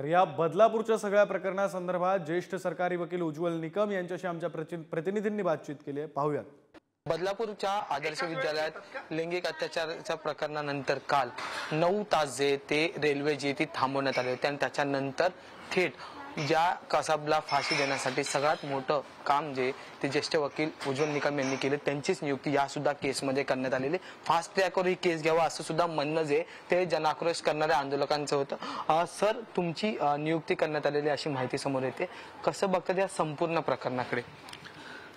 तर या बदलापूरच्या सगळ्या प्रकरणासंदर्भात ज्येष्ठ सरकारी वकील उज्ज्वल निकम यांच्याशी आमच्या प्रतिनिधींनी बातचीत केली आहे, पाहूयात। बदलापूरच्या आदर्श विद्यालयात लैंगिक अत्याचाराच्या प्रकरणानंतर काल 9 तास जे ते रेल्वे जी ती थांबवण्यात आली होती आणि त्याच्यानंतर थेट ज्या कसाबला फाशी देण्यासाठी सगळ्यात मोठं काम जे ते ज्येष्ठ वकील उज्ज्वल निकम यांनी केले त्यांचीच नियुक्ती या सुद्धा केसमध्ये करण्यात आलेली। फास्ट ट्रॅकवर ही केस घ्यावा असं सुद्धा म्हणणं जे ते जनाक्रोश करणाऱ्या आंदोलकांचं होतं। सर, तुमची नियुक्ती करण्यात आलेली अशी माहिती समोर येते, कसं बघतात या संपूर्ण प्रकरणाकडे?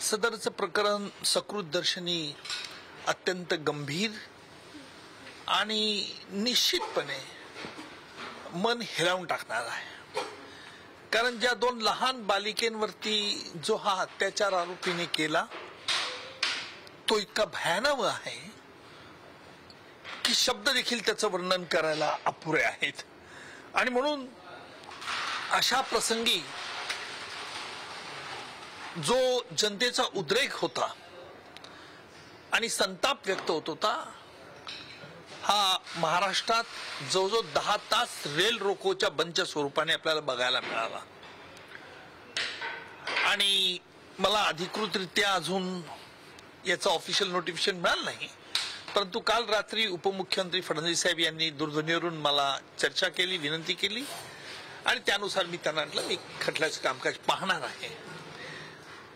सदरचं प्रकरण सकृतदर्शनी अत्यंत गंभीर आणि निश्चितपणे मन हिरावून टाकणार आहे। कारण ज्या 2 लहान बालिकेंवरती जो हा अत्याचार आरोपीने केला तो इतका भयानक आहे की शब्द देखील त्याचं वर्णन करायला अपुरे आहेत। आणि म्हणून अशा प्रसंगी जो जनतेचा उद्रेक होता आणि संताप व्यक्त होत होता, हा महाराष्ट्रात जवळजवळ 10 तास रेल रोकोच्या बंदच्या स्वरूपाने आपल्याला बघायला मिळाला। आणि मला अधिकृतरित्या अजून याचं ऑफिशियल नोटिफिकेशन मिळालं नाही, परंतु काल रात्री उपमुख्यमंत्री फडणवीस साहेब यांनी दूरध्वनीवरून मला चर्चा केली, विनंती केली आणि त्यानुसार मी त्यांना म्हटलं मी खटल्याचं कामकाज पाहणार आहे।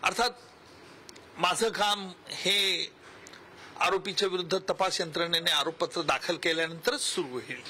अर्थात माझं काम हे आरोपीच्या विरुद्ध तपास यंत्रणेने आरोपपत्र दाखल केल्यानंतरच सुरू होईल।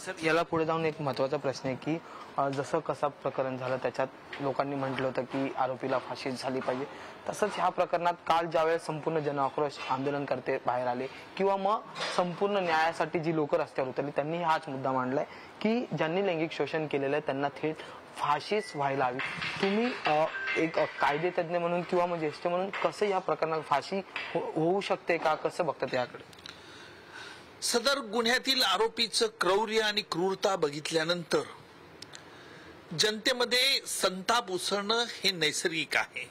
सर, याला पुढे जाऊन एक महत्त्वाचा प्रश्न आहे की जसं कसा प्रकरण झालं त्याच्यात लोकांनी म्हटलं होतं की आरोपीला फाशी झाली पाहिजे, तसंच ह्या प्रकरणात काल ज्यावेळेस संपूर्ण जनआक्रोश आंदोलनकर्ते बाहेर आले किंवा मग संपूर्ण न्यायासाठी जी लोक रस्त्यावर उतरली त्यांनी हाच मुद्दा मांडलाय की ज्यांनी लैंगिक शोषण केलेलं आहे त्यांना थेट फाशीच व्हायला हवी। तुम्ही एक कायदेतज्ञ म्हणून किंवा मग ज्येष्ठ म्हणून कसं या प्रकरणात फाशी होऊ शकते का, कसं बघतात याकडे? सदर गुन्ह्यातील आरोपीचं क्रौर्य आणि क्रूरता बघितल्यानंतर जनतेमध्ये संताप उसळणं हे नैसर्गिक आहे।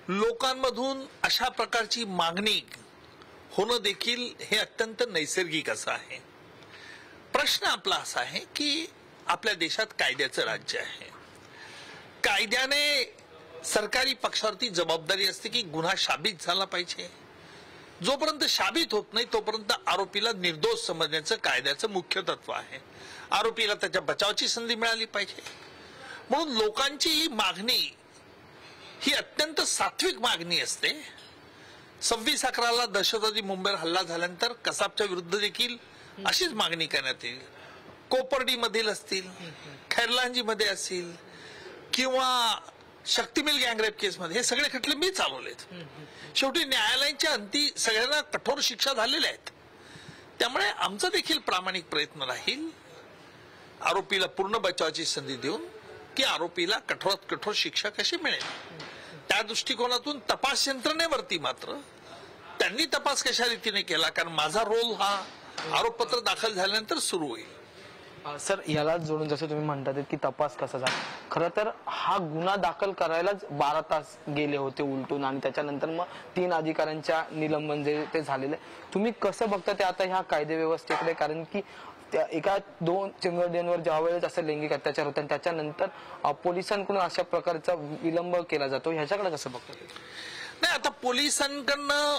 लोकांमधून अशा प्रकारची मागणी होणं देखील हे अत्यंत नैसर्गिक असं आहे। प्रश्न आपला असा आहे की आपल्या देशात कायद्याचं राज्य आहे। कायद्याने सरकारी पक्षावरती जबाबदारी असते की गुन्हा साबित झाला पाहिजे। जोपर्यंत साबित होत नाही तोपर्यंत आरोपीला निर्दोष समजण्याचं कायद्याचं मुख्य तत्व आहे। आरोपीला त्याच्या बचावाची संधी मिळाली पाहिजे। म्हणून लोकांची ही मागणी ही अत्यंत सात्विक मागणी असते। 26/11ला दहशतवादी मुंबईवर हल्ला झाल्यानंतर कसाबच्या विरुद्ध देखील अशीच मागणी करण्यात येईल। कोपर्डी मधील असतील, खैरलांजी मध्ये असतील किंवा शक्तिमिल गँगरेप केस मध्ये हे सगळे खटले मी चालवलेत। शेवटी न्यायालयाच्या अंती सगळ्यांना कठोर शिक्षा झालेल्या आहेत। त्यामुळे आमचा देखील प्रामाणिक प्रयत्न राहील आरोपीला पूर्ण बचावाची संधी देऊन की आरोपीला कठोरात कठोर शिक्षा कशी मिळेल। त्या दृष्टिकोनातून तपास यंत्रणेवरती मात्र त्यांनी तपास कशा रीतीने केला, कारण माझा रोल हा आरोपपत्र दाखल झाल्यानंतर सुरू होईल। सर, याला जोडून जसं तुम्ही म्हणतात की तपास कसा झाला, खरं तर हा गुन्हा दाखल करायलाच 12 तास गेले होते उलटून आणि त्याच्यानंतर मग 3 अधिकाऱ्यांच्या निलंबन जे ते झालेलं आहे। तुम्ही कसं बघता ते आता ह्या कायदे व्यवस्थेकडे? कारण की त्या एका 2 चिमुरड्यांवर ज्या वेळेस असं लैंगिक अत्याचार होतात त्याच्यानंतर पोलिसांकडून अशा प्रकारचा विलंब केला जातो, ह्याच्याकडे कसं बघता? नाही, आता पोलिसांकडनं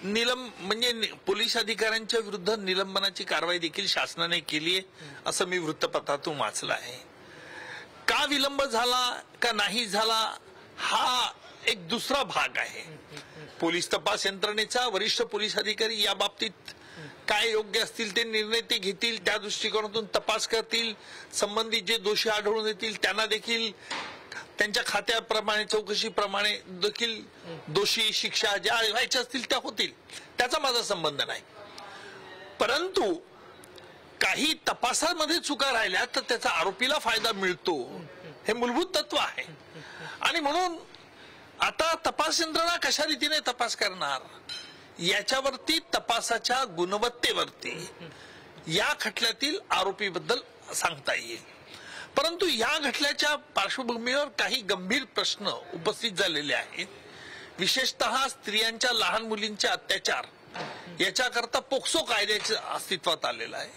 म्हणजे पोलीस अधिकाऱ्यांच्या विरुद्ध निलंबनाची कारवाई देखील शासनाने केली आहे असं मी वृत्तपत्रातून वाचलं आहे। का विलंब झाला का नाही झाला हा एक दुसरा भाग आहे। पोलीस तपास यंत्रणेचा वरिष्ठ पोलीस अधिकारी या बाबतीत काय योग्य असतील ते निर्णय ते घेतील, त्या दृष्टिकोनातून तपास करतील, संबंधित जे दोषी आढळून येतील त्यांना देखील त्यांच्या खात्याप्रमाणे चौकशीप्रमाणे देखील दोषी शिक्षा ज्या व्हायच्या असतील त्या होतील, त्याचा माझा संबंध नाही। परंतु काही तपासामध्ये चुका राहिल्या तर त्याचा आरोपीला फायदा मिळतो हे मूलभूत तत्व आहे। आणि म्हणून आता तपास यंत्रणा कशा रीतीने तपास करणार याच्यावरती, तपासाच्या गुणवत्तेवरती या खटल्यातील आरोपीबद्दल सांगता येईल। परंतु या खटल्याच्या पार्श्वभूमीवर काही गंभीर प्रश्न उपस्थित झालेले आहेत। विशेषतः स्त्रियांच्या, लहान मुलींचे अत्याचार याच्याकरता पोक्सो कायद्याचे अस्तित्वात आलेला आहे।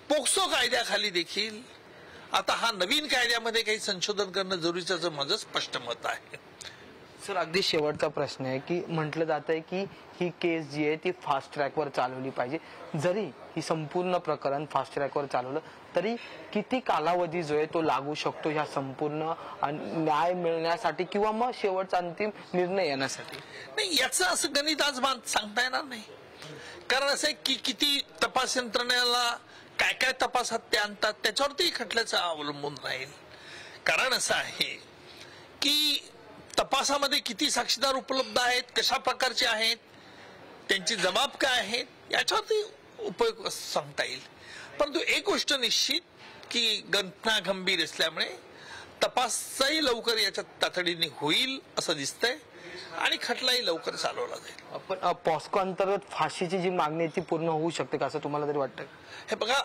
पोक्सो कायद्याखाली देखील आता हा नवीन कायद्यामध्ये काही संशोधन करणं जरुरीचं असं माझं स्पष्ट मत आहे. सर अगदी शेवटचा प्रश्न आहे की म्हटलं जात आहे की ही केस जी आहे ती फास्ट ट्रॅकवर चालवली पाहिजे. जरी ही संपूर्ण प्रकरण फास्ट ट्रॅकवर चालवलं तरी किती कालावधी जो आहे तो लागू शकतो ह्या संपूर्ण न्याय मिळण्यासाठी किंवा मग शेवटचा अंतिम निर्णय येण्यासाठी? नाही, याचं असं गणित आज सांगता येणार नाही. कारण असं आहे की किती तपास यंत्रणेला काय काय तपासात ते आणतात त्याच्यावरती खटल्याचं अवलंबून राहील. कारण असं आहे की तपासामध्ये किती साक्षीदार उपलब्ध आहेत, कशा प्रकारचे आहेत, त्यांची जबाब काय आहेत, याच्यावरती उपयोग सांगता येईल. परंतु एक गोष्ट निश्चित की घटना गंभीर असल्यामुळे तपासही लवकर याच्यात तातडीने होईल असं दिसतंय आणि खटलाही लवकर चालवला जाईल. पण पॉस्को अंतर्गत फाशीची जी मागणी आहे ती पूर्ण होऊ शकते का असं तुम्हाला तरी वाटतं? हे बघा,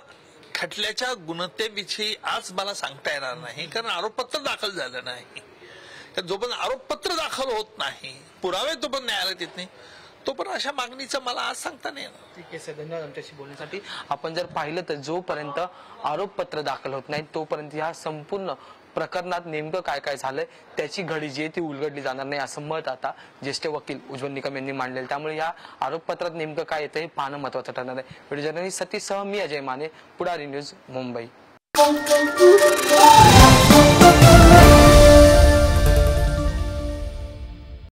खटल्याच्या गुणवत्तेविषयी आज मला सांगता येणार नाही कारण आरोपपत्र दाखल झालं नाही. जोपर्यंत आरोपपत्र दाखल होत नाही, पुरावे तोपर्यंत न्यायालयात येत नाही, तोपर्यंत अशा मागणीचं मला आज सांगता नाही येणार. ठीक आहे सर, धन्यवाद आमच्याशी बोलण्यासाठी. आपण जर पाहिलं तर जोपर्यंत आरोपपत्र दाखल होत नाही तोपर्यंत ह्या संपूर्ण प्रकरणात नेमकं काय काय झालंय त्याची घडी जी आहे ती उलगडली जाणार नाही असं मत आता ज्येष्ठ वकील उज्ज्वल निकम यांनी मांडलेलं. त्यामुळे या आरोपपत्रात नेमकं काय येतं हे पाहणं महत्वाचं ठरणार आहे. व्हिडिओ जर्नलिस्ट सतीश सह मी अजय माने, पुढारी न्यूज, मुंबई.